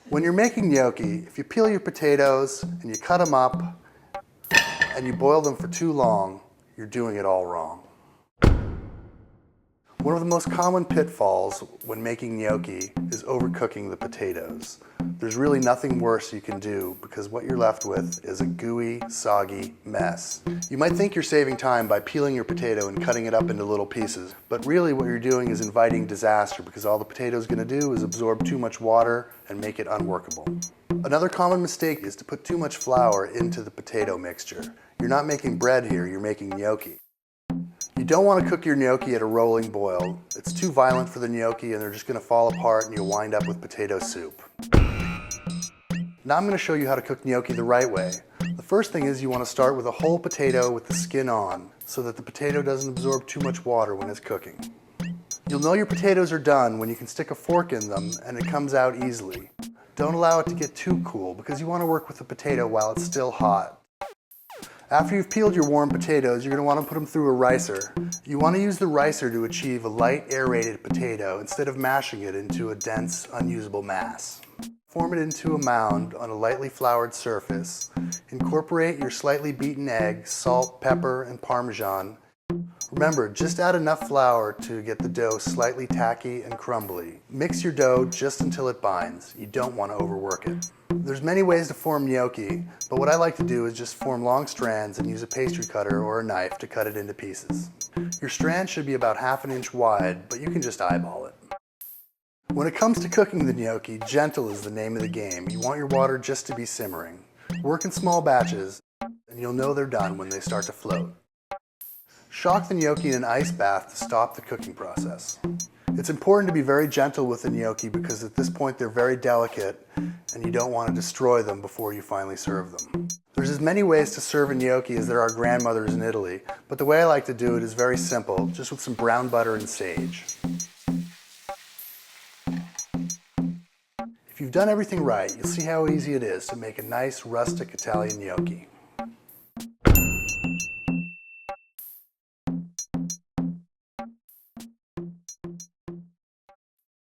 When you're making gnocchi, if you peel your potatoes and you cut them up and you boil them for too long, you're doing it all wrong. One of the most common pitfalls when making gnocchi is overcooking the potatoes. There's really nothing worse you can do because what you're left with is a gooey, soggy mess. You might think you're saving time by peeling your potato and cutting it up into little pieces, but really what you're doing is inviting disaster because all the potato is going to do is absorb too much water and make it unworkable. Another common mistake is to put too much flour into the potato mixture. You're not making bread here, you're making gnocchi. You don't want to cook your gnocchi at a rolling boil. It's too violent for the gnocchi and they're just going to fall apart and you'll wind up with potato soup. Now I'm going to show you how to cook gnocchi the right way. The first thing is you want to start with a whole potato with the skin on so that the potato doesn't absorb too much water when it's cooking. You'll know your potatoes are done when you can stick a fork in them and it comes out easily. Don't allow it to get too cool because you want to work with the potato while it's still hot. After you've peeled your warm potatoes, you're going to want to put them through a ricer. You want to use the ricer to achieve a light aerated potato instead of mashing it into a dense, unusable mass. Form it into a mound on a lightly floured surface. Incorporate your slightly beaten egg, salt, pepper, and Parmesan. Remember, just add enough flour to get the dough slightly tacky and crumbly. Mix your dough just until it binds. You don't want to overwork it. There's many ways to form gnocchi, but what I like to do is just form long strands and use a pastry cutter or a knife to cut it into pieces. Your strand should be about ½ an inch wide, but you can just eyeball it. When it comes to cooking the gnocchi, gentle is the name of the game. You want your water just to be simmering. Work in small batches, and you'll know they're done when they start to float. Shock the gnocchi in an ice bath to stop the cooking process. It's important to be very gentle with the gnocchi because at this point they're very delicate and you don't want to destroy them before you finally serve them. There's as many ways to serve a gnocchi as there are grandmothers in Italy, but the way I like to do it is very simple, just with some brown butter and sage. If you've done everything right, you'll see how easy it is to make a nice rustic Italian gnocchi.